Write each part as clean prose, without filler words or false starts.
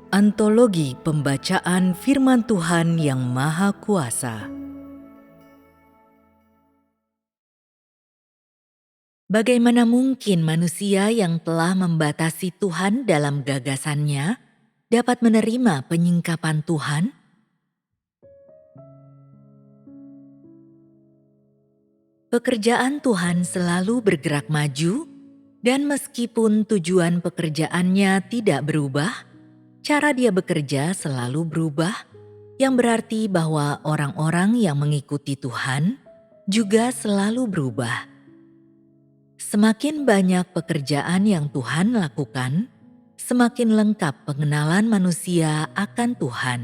Antologi Pembacaan Firman Tuhan yang Maha Kuasa. Bagaimana mungkin manusia yang telah membatasi Tuhan dalam gagasannya dapat menerima penyingkapan Tuhan? Pekerjaan Tuhan selalu bergerak maju, dan meskipun tujuan pekerjaannya tidak berubah, cara dia bekerja selalu berubah, yang berarti bahwa orang-orang yang mengikuti Tuhan juga selalu berubah. Semakin banyak pekerjaan yang Tuhan lakukan, semakin lengkap pengenalan manusia akan Tuhan.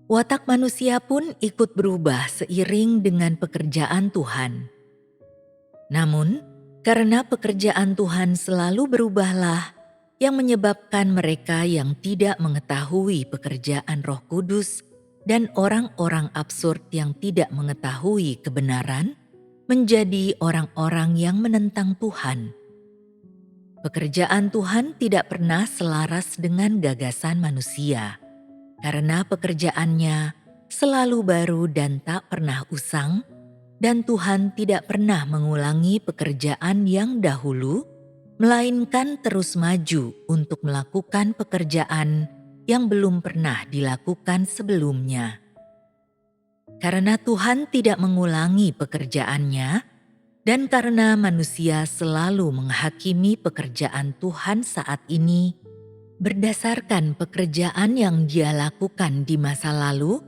Watak manusia pun ikut berubah seiring dengan pekerjaan Tuhan. Namun, karena pekerjaan Tuhan selalu berubahlah, yang menyebabkan mereka yang tidak mengetahui pekerjaan Roh Kudus dan orang-orang absurd yang tidak mengetahui kebenaran menjadi orang-orang yang menentang Tuhan. Pekerjaan Tuhan tidak pernah selaras dengan gagasan manusia, karena pekerjaannya selalu baru dan tak pernah usang, dan Tuhan tidak pernah mengulangi pekerjaan yang dahulu, melainkan terus maju untuk melakukan pekerjaan yang belum pernah dilakukan sebelumnya. Karena Tuhan tidak mengulangi pekerjaannya, dan karena manusia selalu menghakimi pekerjaan Tuhan saat ini, berdasarkan pekerjaan yang Dia lakukan di masa lalu,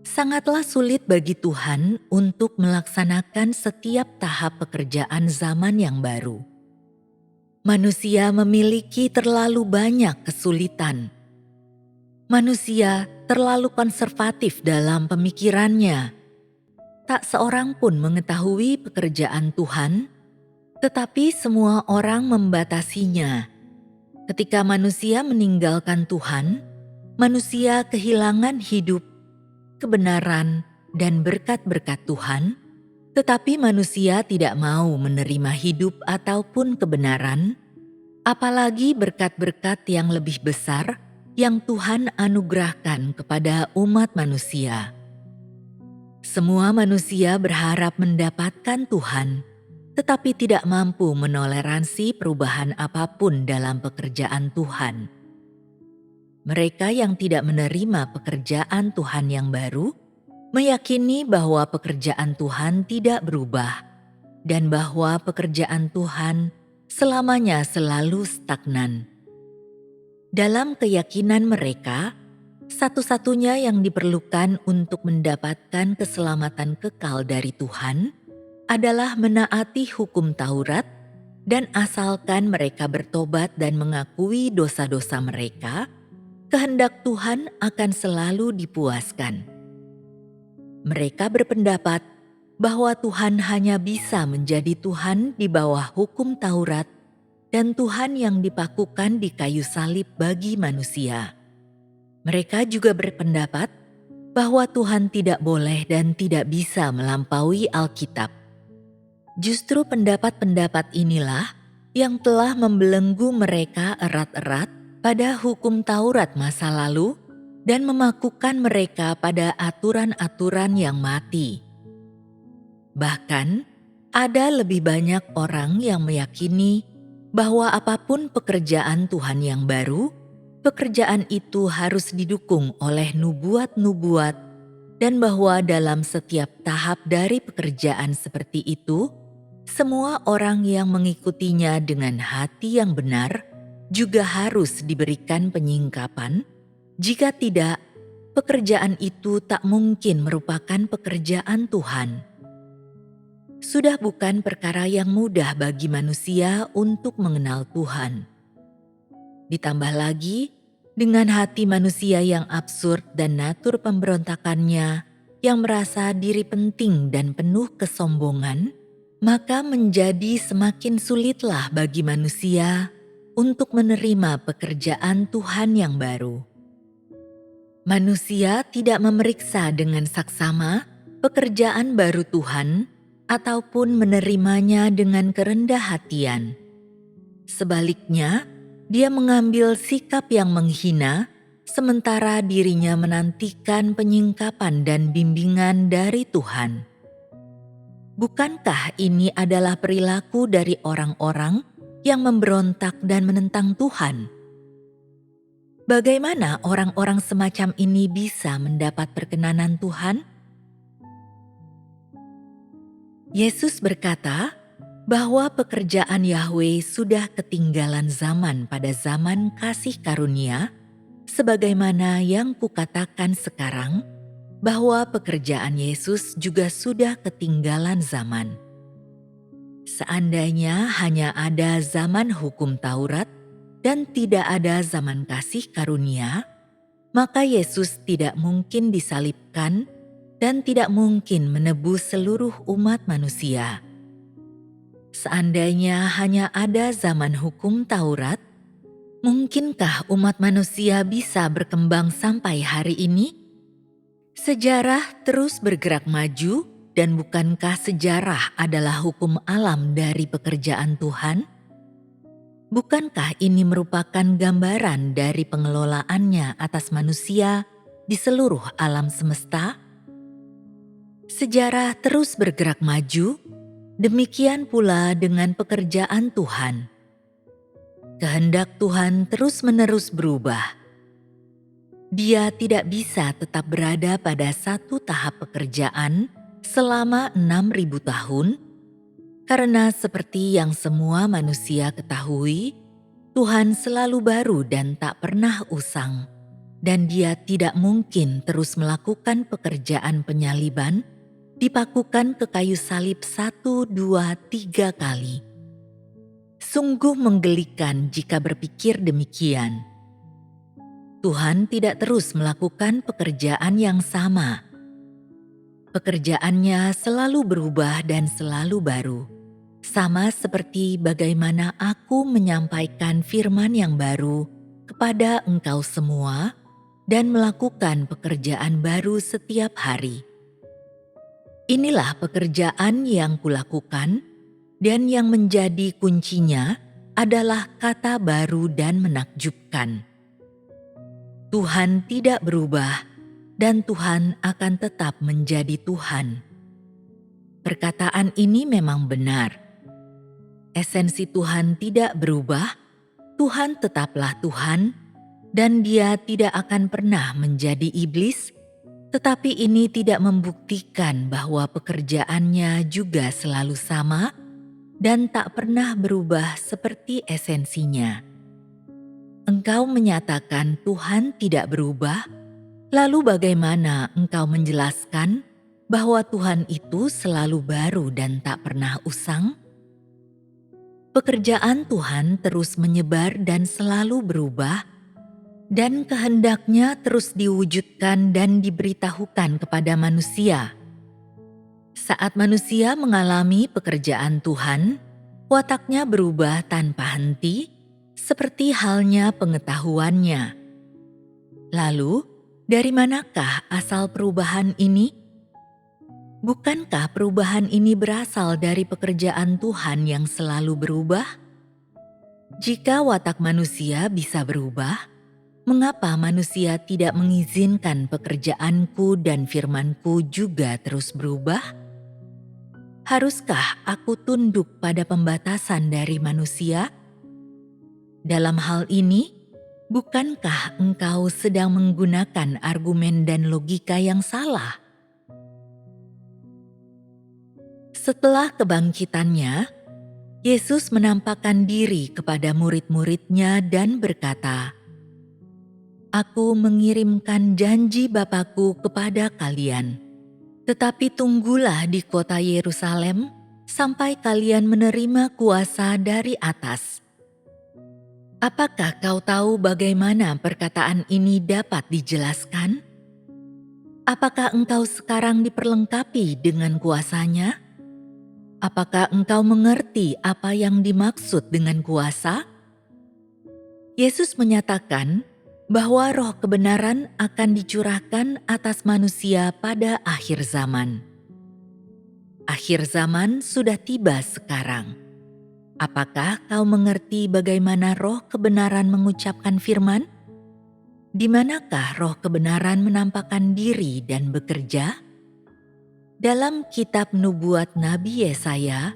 sangatlah sulit bagi Tuhan untuk melaksanakan setiap tahap pekerjaan zaman yang baru. Manusia memiliki terlalu banyak kesulitan. Manusia terlalu konservatif dalam pemikirannya. Tak seorang pun mengetahui pekerjaan Tuhan, tetapi semua orang membatasinya. Ketika manusia meninggalkan Tuhan, manusia kehilangan hidup, kebenaran, dan berkat-berkat Tuhan, tetapi manusia tidak mau menerima hidup ataupun kebenaran, apalagi berkat-berkat yang lebih besar yang Tuhan anugerahkan kepada umat manusia. Semua manusia berharap mendapatkan Tuhan, tetapi tidak mampu menoleransi perubahan apapun dalam pekerjaan Tuhan. Mereka yang tidak menerima pekerjaan Tuhan yang baru, meyakini bahwa pekerjaan Tuhan tidak berubah, dan bahwa pekerjaan Tuhan selamanya selalu stagnan. Dalam keyakinan mereka, satu-satunya yang diperlukan untuk mendapatkan keselamatan kekal dari Tuhan adalah menaati hukum Taurat, dan asalkan mereka bertobat dan mengakui dosa-dosa mereka, kehendak Tuhan akan selalu dipuaskan. Mereka berpendapat bahwa Tuhan hanya bisa menjadi Tuhan di bawah hukum Taurat dan Tuhan yang dipakukan di kayu salib bagi manusia. Mereka juga berpendapat bahwa Tuhan tidak boleh dan tidak bisa melampaui Alkitab. Justru pendapat-pendapat inilah yang telah membelenggu mereka erat-erat pada hukum Taurat masa lalu dan memakukan mereka pada aturan-aturan yang mati. Bahkan, ada lebih banyak orang yang meyakini bahwa apapun pekerjaan Tuhan yang baru, pekerjaan itu harus didukung oleh nubuat-nubuat, dan bahwa dalam setiap tahap dari pekerjaan seperti itu, semua orang yang mengikutinya dengan hati yang benar juga harus diberikan penyingkapan. Jika tidak, pekerjaan itu tak mungkin merupakan pekerjaan Tuhan. Sudah bukan perkara yang mudah bagi manusia untuk mengenal Tuhan. Ditambah lagi, dengan hati manusia yang absurd dan natur pemberontakannya yang merasa diri penting dan penuh kesombongan, maka menjadi semakin sulitlah bagi manusia untuk menerima pekerjaan Tuhan yang baru. Manusia tidak memeriksa dengan saksama pekerjaan baru Tuhan ataupun menerimanya dengan kerendah hatian. Sebaliknya, Dia mengambil sikap yang menghina, sementara dirinya menantikan penyingkapan dan bimbingan dari Tuhan. Bukankah ini adalah perilaku dari orang-orang yang memberontak dan menentang Tuhan? Bagaimana orang-orang semacam ini bisa mendapat perkenanan Tuhan? Yesus berkata bahwa pekerjaan Yahweh sudah ketinggalan zaman pada zaman kasih karunia, sebagaimana yang kukatakan sekarang, bahwa pekerjaan Yesus juga sudah ketinggalan zaman. Seandainya hanya ada zaman hukum Taurat dan tidak ada zaman kasih karunia, maka Yesus tidak mungkin disalibkan dan tidak mungkin menebus seluruh umat manusia. Seandainya hanya ada zaman hukum Taurat, mungkinkah umat manusia bisa berkembang sampai hari ini? Sejarah terus bergerak maju, dan bukankah sejarah adalah hukum alam dari pekerjaan Tuhan? Bukankah ini merupakan gambaran dari pengelolaannya atas manusia di seluruh alam semesta? Sejarah terus bergerak maju, demikian pula dengan pekerjaan Tuhan. Kehendak Tuhan terus-menerus berubah. Dia tidak bisa tetap berada pada satu tahap pekerjaan selama 6.000 tahun, karena seperti yang semua manusia ketahui, Tuhan selalu baru dan tak pernah usang, dan Dia tidak mungkin terus melakukan pekerjaan penyaliban, dipakukan ke kayu salib 1, 2, 3 kali. Sungguh menggelikan jika berpikir demikian. Tuhan tidak terus melakukan pekerjaan yang sama. Pekerjaannya selalu berubah dan selalu baru. Sama seperti bagaimana aku menyampaikan firman yang baru kepada engkau semua dan melakukan pekerjaan baru setiap hari. Inilah pekerjaan yang kulakukan, dan yang menjadi kuncinya adalah kata baru dan menakjubkan. Tuhan tidak berubah, dan Tuhan akan tetap menjadi Tuhan. Perkataan ini memang benar. Esensi Tuhan tidak berubah, Tuhan tetaplah Tuhan, dan Dia tidak akan pernah menjadi iblis. Tetapi ini tidak membuktikan bahwa pekerjaannya juga selalu sama dan tak pernah berubah seperti esensinya. Engkau menyatakan Tuhan tidak berubah, lalu bagaimana engkau menjelaskan bahwa Tuhan itu selalu baru dan tak pernah usang? Pekerjaan Tuhan terus menyebar dan selalu berubah, dan kehendaknya terus diwujudkan dan diberitahukan kepada manusia. Saat manusia mengalami pekerjaan Tuhan, wataknya berubah tanpa henti, seperti halnya pengetahuannya. Lalu, dari manakah asal perubahan ini? Bukankah perubahan ini berasal dari pekerjaan Tuhan yang selalu berubah? Jika watak manusia bisa berubah, mengapa manusia tidak mengizinkan pekerjaanku dan firmanku juga terus berubah? Haruskah aku tunduk pada pembatasan dari manusia? Dalam hal ini, bukankah engkau sedang menggunakan argumen dan logika yang salah? Setelah kebangkitannya, Yesus menampakkan diri kepada murid-muridnya dan berkata, "Aku mengirimkan janji Bapa-Ku kepada kalian, tetapi tunggulah di kota Yerusalem sampai kalian menerima kuasa dari atas." Apakah kau tahu bagaimana perkataan ini dapat dijelaskan? Apakah engkau sekarang diperlengkapi dengan kuasanya? Apakah engkau mengerti apa yang dimaksud dengan kuasa? Yesus menyatakan bahwa roh kebenaran akan dicurahkan atas manusia pada akhir zaman. Akhir zaman sudah tiba sekarang. Apakah kau mengerti bagaimana roh kebenaran mengucapkan firman? Di manakah roh kebenaran menampakkan diri dan bekerja? Dalam kitab nubuat Nabi Yesaya,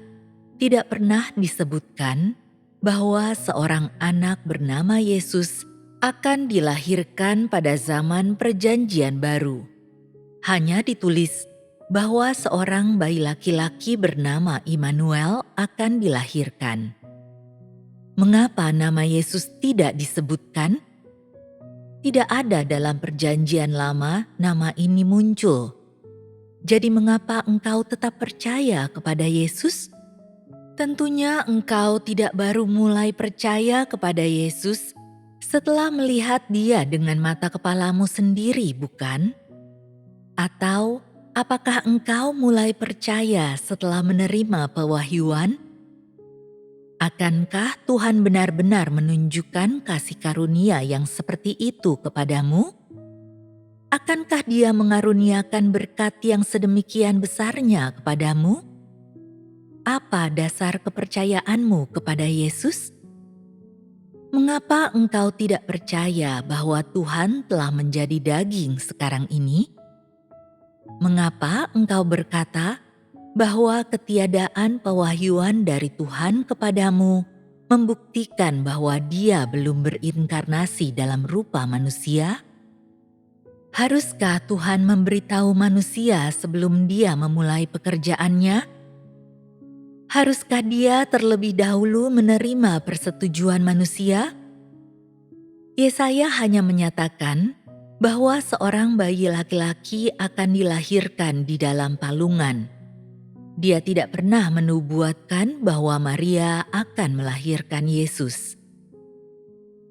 tidak pernah disebutkan bahwa seorang anak bernama Yesus akan dilahirkan pada zaman Perjanjian Baru. Hanya ditulis bahwa seorang bayi laki-laki bernama Immanuel akan dilahirkan. Mengapa nama Yesus tidak disebutkan? Tidak ada dalam Perjanjian Lama nama ini muncul. Jadi mengapa engkau tetap percaya kepada Yesus? Tentunya engkau tidak baru mulai percaya kepada Yesus setelah melihat Dia dengan mata kepalamu sendiri, bukan? Atau apakah engkau mulai percaya setelah menerima pewahyuan? Akankah Tuhan benar-benar menunjukkan kasih karunia yang seperti itu kepadamu? Akankah Dia mengaruniakan berkat yang sedemikian besarnya kepadamu? Apa dasar kepercayaanmu kepada Yesus? Mengapa engkau tidak percaya bahwa Tuhan telah menjadi daging sekarang ini? Mengapa engkau berkata bahwa ketiadaan pewahyuan dari Tuhan kepadamu membuktikan bahwa Dia belum berinkarnasi dalam rupa manusia? Haruskah Tuhan memberitahu manusia sebelum Dia memulai pekerjaannya? Haruskah Dia terlebih dahulu menerima persetujuan manusia? Yesaya hanya menyatakan bahwa seorang bayi laki-laki akan dilahirkan di dalam palungan. Dia tidak pernah menubuatkan bahwa Maria akan melahirkan Yesus.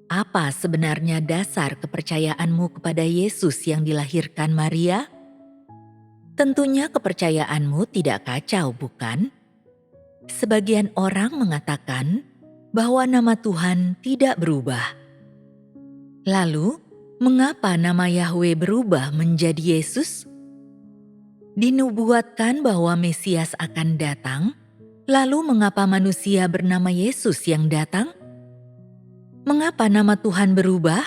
Apa sebenarnya dasar kepercayaanmu kepada Yesus yang dilahirkan Maria? Tentunya kepercayaanmu tidak kacau, bukan? Sebagian orang mengatakan bahwa nama Tuhan tidak berubah. Lalu, mengapa nama Yahweh berubah menjadi Yesus? Dinubuatkan bahwa Mesias akan datang, lalu mengapa manusia bernama Yesus yang datang? Mengapa nama Tuhan berubah?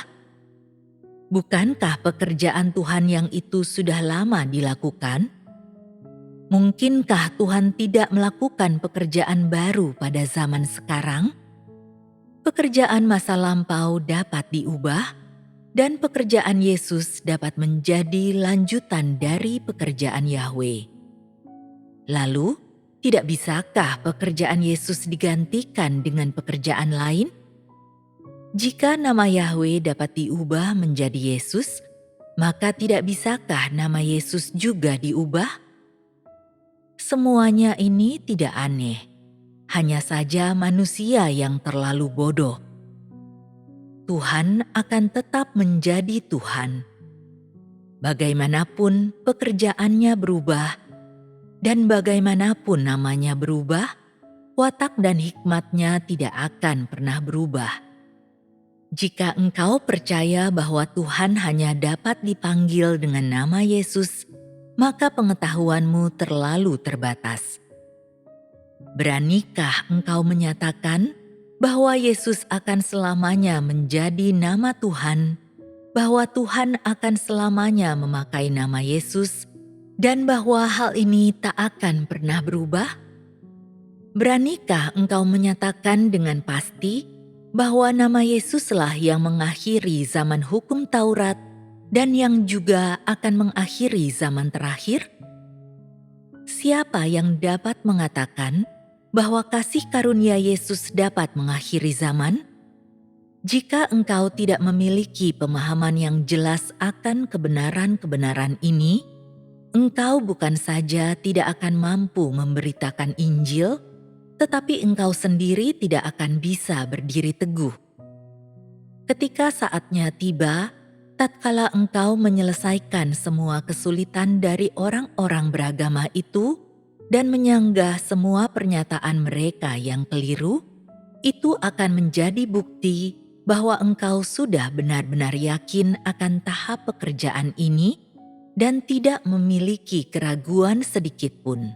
Bukankah pekerjaan Tuhan yang itu sudah lama dilakukan? Mungkinkah Tuhan tidak melakukan pekerjaan baru pada zaman sekarang? Pekerjaan masa lampau dapat diubah, dan pekerjaan Yesus dapat menjadi lanjutan dari pekerjaan Yahweh. Lalu, tidak bisakah pekerjaan Yesus digantikan dengan pekerjaan lain? Jika nama Yahweh dapat diubah menjadi Yesus, maka tidak bisakah nama Yesus juga diubah? Semuanya ini tidak aneh, hanya saja manusia yang terlalu bodoh. Tuhan akan tetap menjadi Tuhan. Bagaimanapun pekerjaannya berubah, dan bagaimanapun namanya berubah, watak dan hikmatnya tidak akan pernah berubah. Jika engkau percaya bahwa Tuhan hanya dapat dipanggil dengan nama Yesus, maka pengetahuanmu terlalu terbatas. Beranikah engkau menyatakan bahwa Yesus akan selamanya menjadi nama Tuhan, bahwa Tuhan akan selamanya memakai nama Yesus, dan bahwa hal ini tak akan pernah berubah? Beranikah engkau menyatakan dengan pasti bahwa nama Yesuslah yang mengakhiri zaman hukum Taurat dan yang juga akan mengakhiri zaman terakhir? Siapa yang dapat mengatakan bahwa kasih karunia Yesus dapat mengakhiri zaman? Jika engkau tidak memiliki pemahaman yang jelas akan kebenaran-kebenaran ini, engkau bukan saja tidak akan mampu memberitakan Injil, tetapi engkau sendiri tidak akan bisa berdiri teguh. Ketika saatnya tiba, tatkala engkau menyelesaikan semua kesulitan dari orang-orang beragama itu dan menyanggah semua pernyataan mereka yang keliru, itu akan menjadi bukti bahwa engkau sudah benar-benar yakin akan tahap pekerjaan ini dan tidak memiliki keraguan sedikit pun.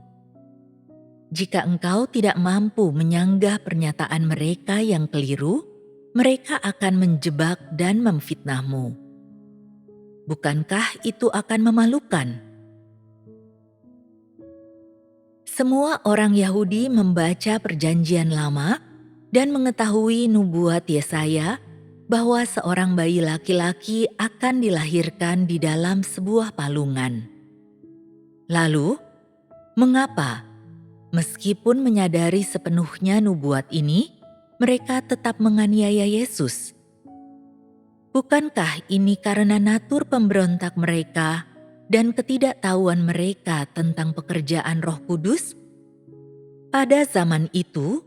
Jika engkau tidak mampu menyanggah pernyataan mereka yang keliru, mereka akan menjebak dan memfitnahmu. Bukankah itu akan memalukan? Semua orang Yahudi membaca Perjanjian Lama dan mengetahui nubuat Yesaya bahwa seorang bayi laki-laki akan dilahirkan di dalam sebuah palungan. Lalu, mengapa, meskipun menyadari sepenuhnya nubuat ini, mereka tetap menganiaya Yesus? Bukankah ini karena natur pemberontak mereka dan ketidaktahuan mereka tentang pekerjaan Roh Kudus? Pada zaman itu,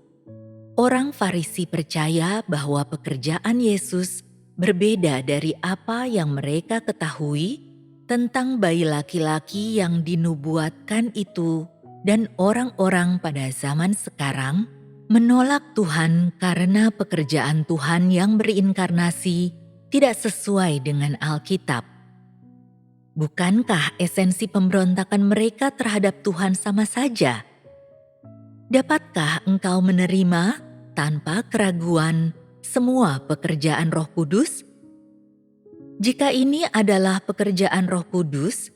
orang Farisi percaya bahwa pekerjaan Yesus berbeda dari apa yang mereka ketahui tentang bayi laki-laki yang dinubuatkan itu, dan orang-orang pada zaman sekarang menolak Tuhan karena pekerjaan Tuhan yang berinkarnasi tidak sesuai dengan Alkitab. Bukankah esensi pemberontakan mereka terhadap Tuhan sama saja? Dapatkah engkau menerima tanpa keraguan semua pekerjaan Roh Kudus? Jika ini adalah pekerjaan Roh Kudus,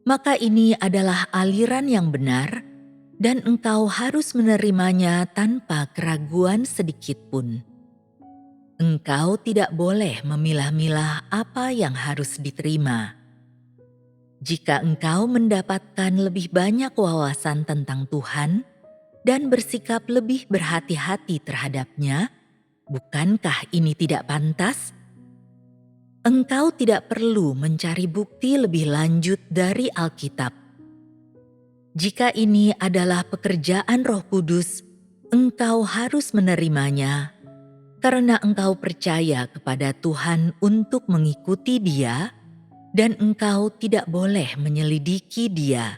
maka ini adalah aliran yang benar dan engkau harus menerimanya tanpa keraguan sedikit pun. Engkau tidak boleh memilah-milah apa yang harus diterima. Jika engkau mendapatkan lebih banyak wawasan tentang Tuhan dan bersikap lebih berhati-hati terhadapnya, bukankah ini tidak pantas? Engkau tidak perlu mencari bukti lebih lanjut dari Alkitab. Jika ini adalah pekerjaan Roh Kudus, engkau harus menerimanya karena engkau percaya kepada Tuhan untuk mengikuti Dia, dan engkau tidak boleh menyelidiki Dia.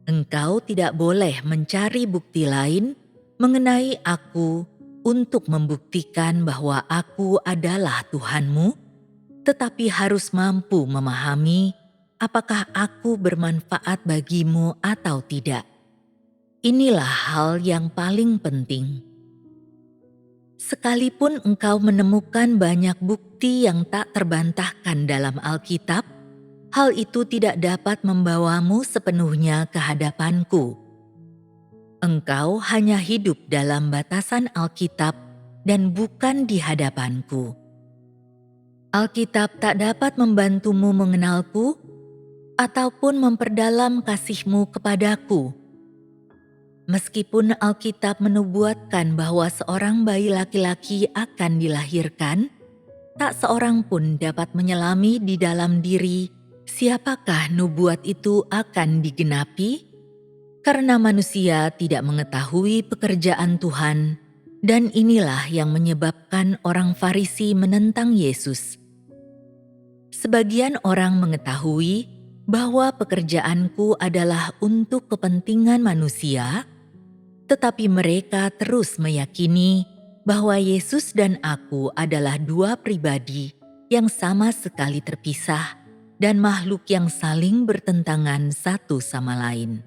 Engkau tidak boleh mencari bukti lain mengenai Aku untuk membuktikan bahwa Aku adalah Tuhanmu, tetapi harus mampu memahami apakah Aku bermanfaat bagimu atau tidak. Inilah hal yang paling penting. Sekalipun engkau menemukan banyak bukti yang tak terbantahkan dalam Alkitab, hal itu tidak dapat membawamu sepenuhnya ke hadapanku. Engkau hanya hidup dalam batasan Alkitab dan bukan di hadapanku. Alkitab tak dapat membantumu mengenalku ataupun memperdalam kasih-Mu kepadaku. Meskipun Alkitab menubuatkan bahwa seorang bayi laki-laki akan dilahirkan, tak seorang pun dapat menyelami di dalam diri siapakah nubuat itu akan digenapi, karena manusia tidak mengetahui pekerjaan Tuhan, dan inilah yang menyebabkan orang Farisi menentang Yesus. Sebagian orang mengetahui bahwa pekerjaanku adalah untuk kepentingan manusia, tetapi mereka terus meyakini bahwa Yesus dan Aku adalah dua pribadi yang sama sekali terpisah dan makhluk yang saling bertentangan satu sama lain.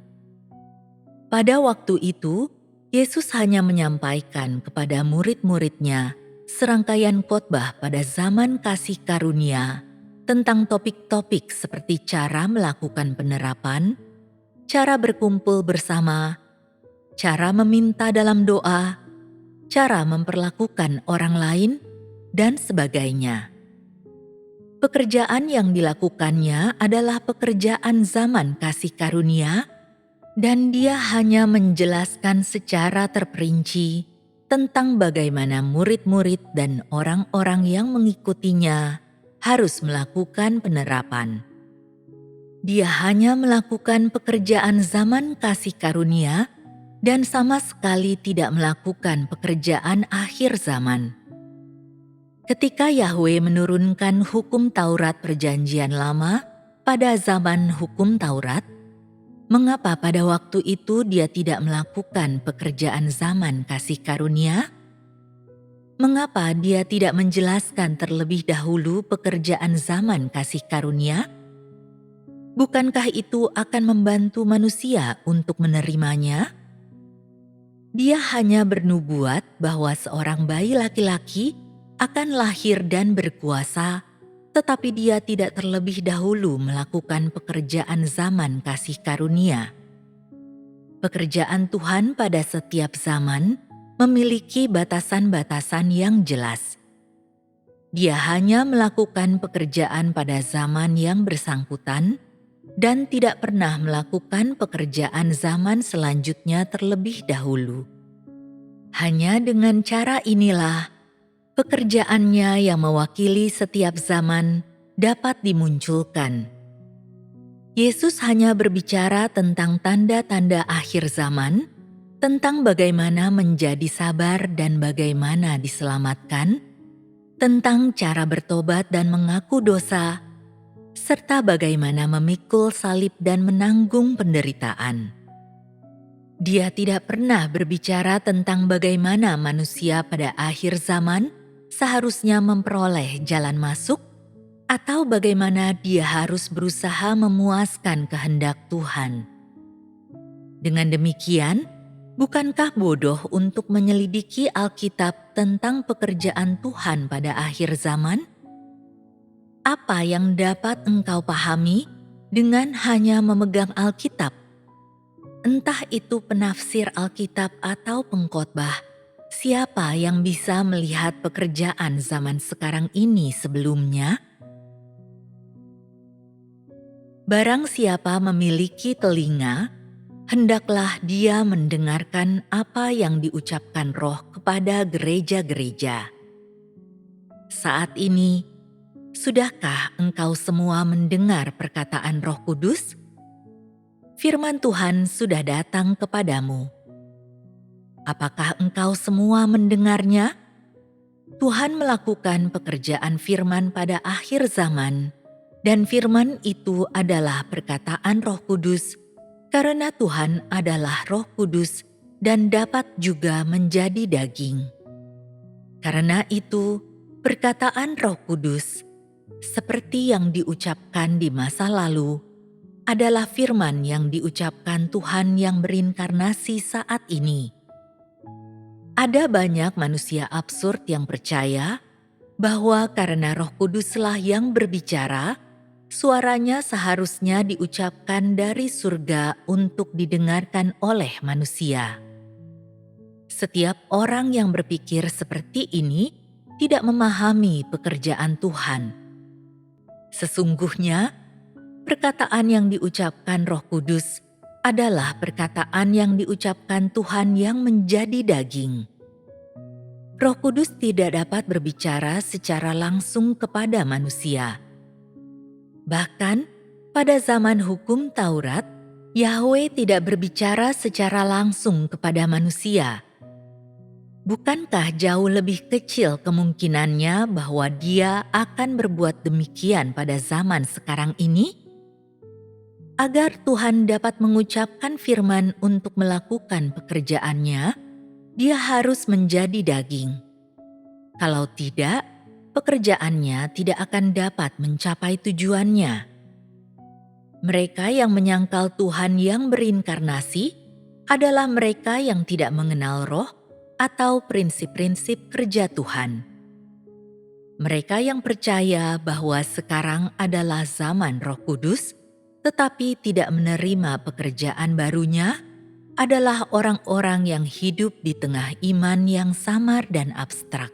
Pada waktu itu, Yesus hanya menyampaikan kepada murid-muridnya serangkaian khotbah pada zaman kasih karunia tentang topik-topik seperti cara melakukan penerapan, cara berkumpul bersama, cara meminta dalam doa, cara memperlakukan orang lain, dan sebagainya. Pekerjaan yang dilakukannya adalah pekerjaan zaman kasih karunia, dan dia hanya menjelaskan secara terperinci tentang bagaimana murid-murid dan orang-orang yang mengikutinya harus melakukan penerapan. Dia hanya melakukan pekerjaan zaman kasih karunia dan sama sekali tidak melakukan pekerjaan akhir zaman. Ketika Yahweh menurunkan hukum Taurat Perjanjian Lama pada zaman hukum Taurat, mengapa pada waktu itu Dia tidak melakukan pekerjaan zaman kasih karunia? Mengapa Dia tidak menjelaskan terlebih dahulu pekerjaan zaman kasih karunia? Bukankah itu akan membantu manusia untuk menerimanya? Dia hanya bernubuat bahwa seorang bayi laki-laki akan lahir dan berkuasa, tetapi dia tidak terlebih dahulu melakukan pekerjaan zaman kasih karunia. Pekerjaan Tuhan pada setiap zaman memiliki batasan-batasan yang jelas. Dia hanya melakukan pekerjaan pada zaman yang bersangkutan dan tidak pernah melakukan pekerjaan zaman selanjutnya terlebih dahulu. Hanya dengan cara inilah, pekerjaannya yang mewakili setiap zaman dapat dimunculkan. Yesus hanya berbicara tentang tanda-tanda akhir zaman, tentang bagaimana menjadi sabar dan bagaimana diselamatkan, tentang cara bertobat dan mengaku dosa, serta bagaimana memikul salib dan menanggung penderitaan. Dia tidak pernah berbicara tentang bagaimana manusia pada akhir zaman seharusnya memperoleh jalan masuk, atau bagaimana dia harus berusaha memuaskan kehendak Tuhan. Dengan demikian, bukankah bodoh untuk menyelidiki Alkitab tentang pekerjaan Tuhan pada akhir zaman? Apa yang dapat engkau pahami dengan hanya memegang Alkitab? Entah itu penafsir Alkitab atau pengkhotbah, siapa yang bisa melihat pekerjaan zaman sekarang ini sebelumnya? Barang siapa memiliki telinga, hendaklah dia mendengarkan apa yang diucapkan Roh kepada gereja-gereja. Saat ini, sudahkah engkau semua mendengar perkataan Roh Kudus? Firman Tuhan sudah datang kepadamu. Apakah engkau semua mendengarnya? Tuhan melakukan pekerjaan firman pada akhir zaman, dan firman itu adalah perkataan Roh Kudus, karena Tuhan adalah Roh Kudus dan dapat juga menjadi daging. Karena itu, perkataan Roh Kudus, seperti yang diucapkan di masa lalu, adalah firman yang diucapkan Tuhan yang berinkarnasi saat ini. Ada banyak manusia absurd yang percaya bahwa karena Roh Kuduslah yang berbicara, suaranya seharusnya diucapkan dari surga untuk didengarkan oleh manusia. Setiap orang yang berpikir seperti ini tidak memahami pekerjaan Tuhan. Sesungguhnya, perkataan yang diucapkan Roh Kudus adalah perkataan yang diucapkan Tuhan yang menjadi daging. Roh Kudus tidak dapat berbicara secara langsung kepada manusia. Bahkan, pada zaman hukum Taurat, Yahweh tidak berbicara secara langsung kepada manusia. Bukankah jauh lebih kecil kemungkinannya bahwa Dia akan berbuat demikian pada zaman sekarang ini? Agar Tuhan dapat mengucapkan firman untuk melakukan pekerjaannya, Dia harus menjadi daging. Kalau tidak, pekerjaannya tidak akan dapat mencapai tujuannya. Mereka yang menyangkal Tuhan yang berinkarnasi adalah mereka yang tidak mengenal Roh atau prinsip-prinsip kerja Tuhan. Mereka yang percaya bahwa sekarang adalah zaman Roh Kudus, tetapi tidak menerima pekerjaan barunya, adalah orang-orang yang hidup di tengah iman yang samar dan abstrak.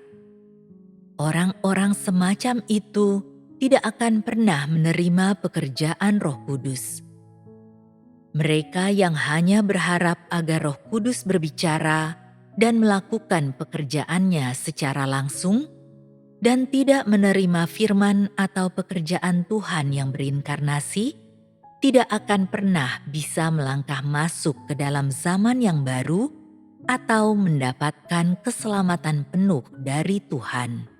Orang-orang semacam itu tidak akan pernah menerima pekerjaan Roh Kudus. Mereka yang hanya berharap agar Roh Kudus berbicara dan melakukan pekerjaannya secara langsung, dan tidak menerima firman atau pekerjaan Tuhan yang berinkarnasi, tidak akan pernah bisa melangkah masuk ke dalam zaman yang baru atau mendapatkan keselamatan penuh dari Tuhan.